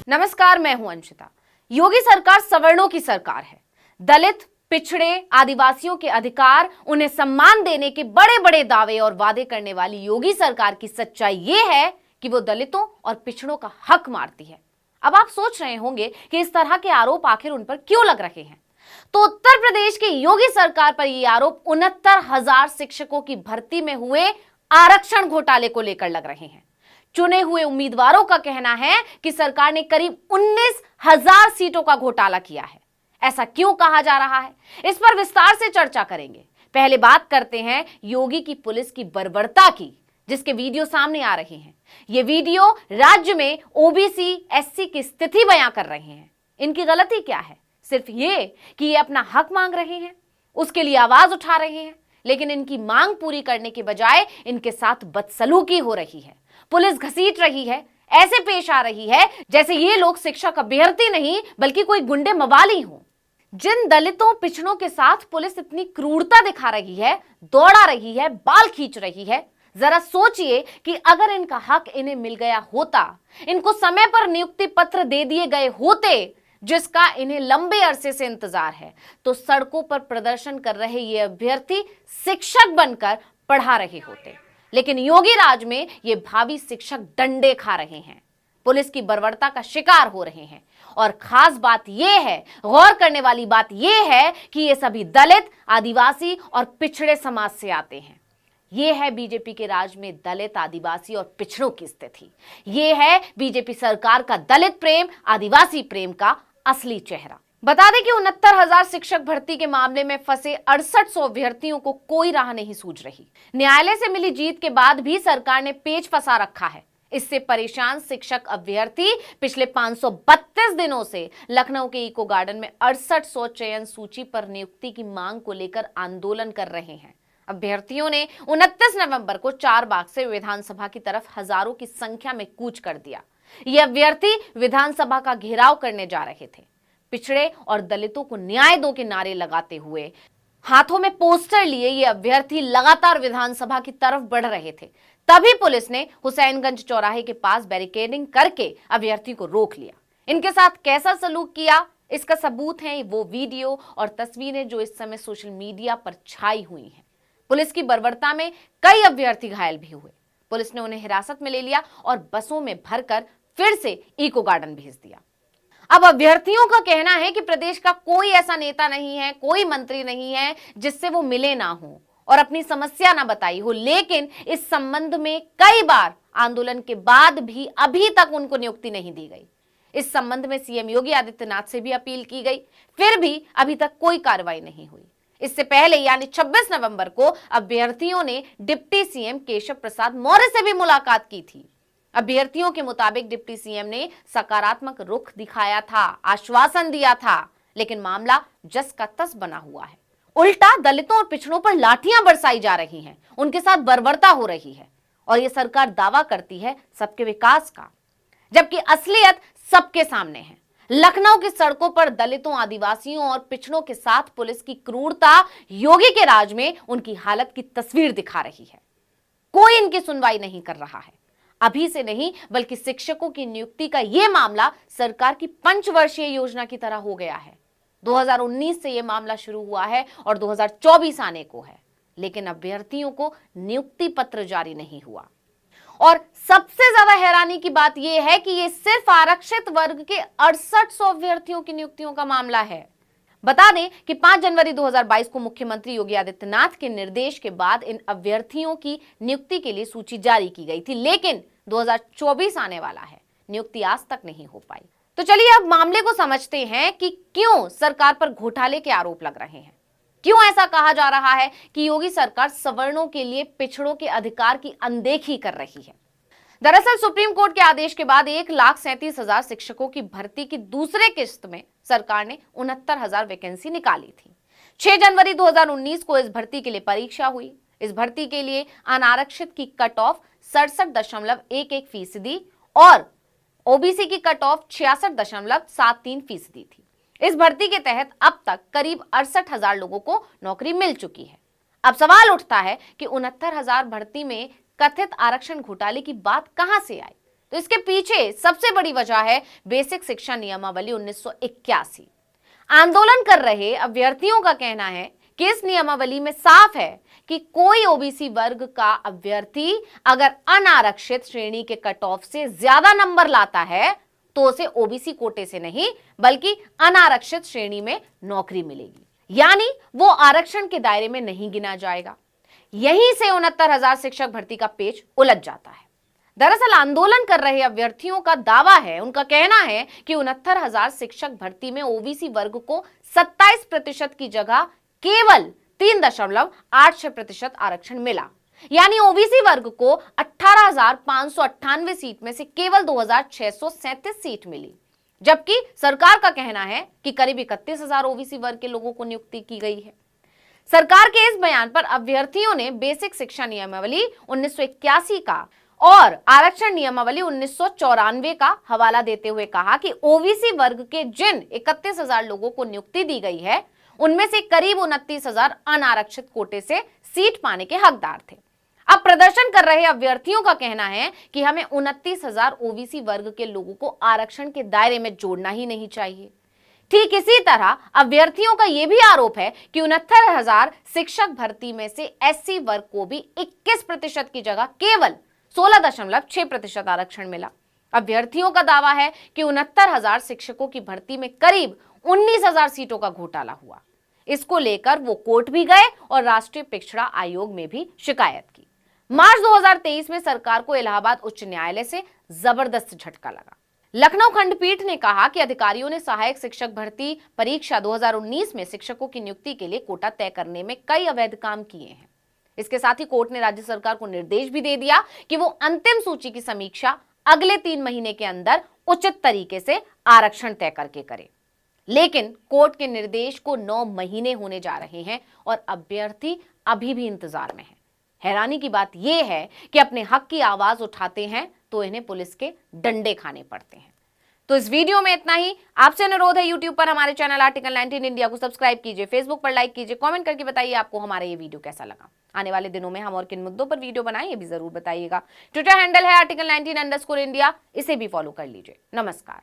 नमस्कार, मैं हूं अंशिता। योगी सरकार सवर्णों की सरकार है। दलित, पिछड़े, आदिवासियों के अधिकार, उन्हें सम्मान देने के बड़े बड़े दावे और वादे करने वाली योगी सरकार की सच्चाई यह है कि वो दलितों और पिछड़ों का हक मारती है। अब आप सोच रहे होंगे कि इस तरह के आरोप आखिर उन पर क्यों लग रहे हैं। तो उत्तर प्रदेश की योगी सरकार पर यह आरोप 69,000 शिक्षकों की भर्ती में हुए आरक्षण घोटाले को लेकर लग रहे हैं। चुने हुए उम्मीदवारों का कहना है कि सरकार ने करीब 19,000 सीटों का घोटाला किया है। ऐसा क्यों कहा जा रहा है, इस पर विस्तार से चर्चा करेंगे। पहले बात करते हैं योगी की पुलिस की बर्बरता की, जिसके वीडियो सामने आ रहे हैं। ये वीडियो राज्य में ओबीसी, एससी की स्थिति बयां कर रहे हैं। इनकी गलती क्या है? सिर्फ ये कि ये अपना हक मांग रहे हैं, उसके लिए आवाज उठा रहे हैं, लेकिन इनकी मांग पूरी करने के बजाय इनके साथ बदसलूकी हो रही है। पुलिस घसीट रही है, ऐसे पेश आ रही है जैसे ये लोग शिक्षा का अभ्यर्थी नहीं बल्कि कोई गुंडे मवाली हो। जिन दलितों, पिछड़ों के साथ पुलिस इतनी क्रूरता दिखा रही है, दौड़ा रही है, बाल खींच रही है, जरा सोचिए कि अगर इनका हक इन्हें मिल गया होता, इनको समय पर नियुक्ति पत्र दे दिए गए होते जिसका इन्हें लंबे अरसे से इंतजार है, तो सड़कों पर प्रदर्शन कर रहे ये अभ्यर्थी शिक्षक बनकर पढ़ा रहे होते। लेकिन योगी राज में ये भावी शिक्षक डंडे खा रहे हैं, पुलिस की बर्बरता का शिकार हो रहे हैं। और खास बात यह है, गौर करने वाली बात यह है कि ये सभी दलित, आदिवासी और पिछड़े समाज से आते हैं। ये है बीजेपी के राज में दलित, आदिवासी और पिछड़ों की स्थिति। ये है बीजेपी सरकार का दलित प्रेम, आदिवासी प्रेम का असली चेहरा। बता दें कि 69,000 शिक्षक भर्ती के मामले में फंसे 6800 अभ्यर्थियों को कोई राह नहीं सूझ रही। न्यायालय से मिली जीत के बाद भी सरकार ने पेच फंसा रखा है। इससे परेशान शिक्षक अभ्यर्थी पिछले 532 दिनों से लखनऊ के इको गार्डन में 6800 चयन सूची पर नियुक्ति की मांग को लेकर आंदोलन कर रहे हैं। अभ्यर्थियों ने 29 नवंबर को चारबाग से विधानसभा की तरफ हजारों की संख्या में कूच कर दिया। ये अभ्यर्थी विधानसभा का घेराव करने जा रहे थे। पिछड़े और दलितों को न्याय दो के नारे लगाते हुए हाथों में पोस्टर लिए ये अभ्यर्थी लगातार विधानसभा की तरफ बढ़ रहे थे। तभी पुलिस ने हुसैनगंज चौराहे के पास बैरिकेडिंग करके अभ्यर्थी को रोक लिया। इनके साथ कैसा सलूक किया, इसका सबूत है वो वीडियो और तस्वीरें जो इस समय सोशल मीडिया पर छाई हुई हैं। पुलिस की बर्बरता में कई अभ्यर्थी घायल भी हुए। पुलिस ने उन्हें हिरासत में ले लिया और बसों में भरकर फिर से इको गार्डन भेज दिया। अब अभ्यर्थियों का कहना है कि प्रदेश का कोई ऐसा नेता नहीं है, कोई मंत्री नहीं है जिससे वो मिले ना हो और अपनी समस्या ना बताई हो, लेकिन इस संबंध में कई बार आंदोलन के बाद भी अभी तक उनको नियुक्ति नहीं दी गई। इस संबंध में सीएम योगी आदित्यनाथ से भी अपील की गई, फिर भी अभी तक कोई कार्रवाई नहीं हुई। इससे पहले यानी 26 नवंबर को अभ्यर्थियों ने डिप्टी सीएम केशव प्रसाद मौर्य से भी मुलाकात की थी। अभ्यर्थियों के मुताबिक डिप्टी सीएम ने सकारात्मक रुख दिखाया था, आश्वासन दिया था, लेकिन मामला जस का तस बना हुआ है। उल्टा दलितों और पिछड़ों पर लाठियां बरसाई जा रही हैं, उनके साथ बर्बरता हो रही है और यह सरकार दावा करती है सबके विकास का, जबकि असलियत सबके सामने है। लखनऊ की सड़कों पर दलितों, आदिवासियों और पिछड़ों के साथ पुलिस की क्रूरता योगी के राज में उनकी हालत की तस्वीर दिखा रही है। कोई इनकी सुनवाई नहीं कर रहा है। अभी से नहीं बल्कि शिक्षकों की नियुक्ति का यह मामला सरकार की पंचवर्षीय योजना की तरह हो गया है। 2019 से यह मामला शुरू हुआ है और 2024 आने को है, लेकिन अभ्यर्थियों को नियुक्ति पत्र जारी नहीं हुआ। और सबसे ज्यादा हैरानी की बात यह है कि यह सिर्फ आरक्षित वर्ग के 6800 अभ्यर्थियों की नियुक्तियों का मामला है। बता दें कि 5 जनवरी 2022 को मुख्यमंत्री योगी आदित्यनाथ के निर्देश के बाद इन अभ्यर्थियों की नियुक्ति के लिए सूची जारी की गई थी, लेकिन 2024 आने वाला है, नियुक्ति आज तक नहीं हो पाई। तो चलिए अब मामले को समझते हैं कि क्यों सरकार पर घोटाले के आरोप लग रहे हैं। क्यों ऐसा कहा जा रहा है कि योगी सरकार सवर्णों के लिए पिछड़ों के अधिकार की अनदेखी कर रही है। दरअसल सुप्रीम कोर्ट के आदेश के बाद 1,37,000 शिक्षकों की भर्ती की दूसरे किस्त में सरकार ने 69,000 वैकेंसी निकाली थी। 6 जनवरी 2019 को इस भर्ती के लिए परीक्षा हुई। इस भर्ती के लिए अनारक्षित की कट ऑफ 67.11% और ओबीसी की कट ऑफ 66.73% थी। इस भर्ती के तहत अब तक करीब 68,000 लोगों को नौकरी मिल चुकी है। अब सवाल उठता है कि 69,000 भर्ती में कथित आरक्षण घोटाले की बात कहां से आई, तो इसके पीछे सबसे बड़ी वजह है बेसिक शिक्षा नियमावली 1981। आंदोलन कर रहे अभ्यर्थियों का कहना है कि इस नियमावली में साफ है कि कोई ओबीसी वर्ग का अभ्यर्थी अगर अनारक्षित श्रेणी के कट ऑफ से ज्यादा नंबर लाता है तो उसे ओबीसी कोटे से नहीं बल्कि अनारक्षित श्रेणी में नौकरी मिलेगी, यानी वो आरक्षण के दायरे में नहीं गिना जाएगा। यहीं से 69,000 शिक्षक भर्ती का पेच उलझ जाता है। दरअसल आंदोलन कर रहे अभ्यर्थियों का दावा है, उनका कहना है कि 69,000 शिक्षक भर्ती में ओबीसी वर्ग को 27% की जगह केवल 3.86% आरक्षण मिला, यानी ओबीसी वर्ग को 18,598 सीट में से केवल 2,637 सीट मिली, जबकि सरकार का कहना है कि करीब 31,000 ओबीसी वर्ग के लोगों को नियुक्ति की गई है। सरकार के इस बयान पर अभ्यर्थियों ने बेसिक शिक्षा नियमावली 1981 का और आरक्षण नियमावली 1994 का हवाला देते हुए कहा कि ओबीसी वर्ग के जिन 31,000 लोगों को नियुक्ति दी गई है उनमें से करीब 29,000 अनारक्षित कोटे से सीट पाने के हकदार थे। अब प्रदर्शन कर रहे अभ्यर्थियों का कहना है कि हमें 29,000 ओबीसी वर्ग के लोगों को आरक्षण के दायरे में जोड़ना ही नहीं चाहिए। ठीक इसी तरह अभ्यर्थियों का यह भी आरोप है कि 69,000 शिक्षक भर्ती में से एससी वर्ग को भी 21% की जगह केवल 16.6% आरक्षण मिला। अभ्यर्थियों का दावा है कि 69,000 शिक्षकों की भर्ती में करीब 19,000 सीटों का घोटाला हुआ। इसको लेकर वो कोर्ट भी गए और राष्ट्रीय पिछड़ा आयोग में भी शिकायत की। मार्च 2023 में सरकार को इलाहाबाद उच्च न्यायालय से जबरदस्त झटका लगा। लखनऊ खंडपीठ ने कहा कि अधिकारियों ने सहायक शिक्षक भर्ती परीक्षा 2019 में शिक्षकों की नियुक्ति के लिए कोटा तय करने में कई अवैध काम किए हैं। इसके साथ ही कोर्ट ने राज्य सरकार को निर्देश भी दे दिया कि वो अंतिम सूची की समीक्षा अगले 3 महीने के अंदर उचित तरीके से आरक्षण तय करके करे। लेकिन कोर्ट के निर्देश को 9 महीने होने जा रहे हैं और अभ्यर्थी अभी भी इंतजार में है। हैरानी की बात यह है कि अपने हक की आवाज उठाते हैं तो इन्हें पुलिस के डंडे खाने पड़ते हैं। तो इस वीडियो में इतना ही। आपसे अनुरोध है, यूट्यूब पर हमारे चैनल आर्टिकल 19 इंडिया को सब्सक्राइब कीजिए, फेसबुक पर लाइक कीजिए, कमेंट करके बताइए आपको हमारा ये वीडियो कैसा लगा। आने वाले दिनों में हम और किन मुद्दों पर वीडियो बनाएं ये भी जरूर बताइएगा। ट्विटर हैंडल है article19_India, इसे भी फॉलो कर लीजिए। नमस्कार।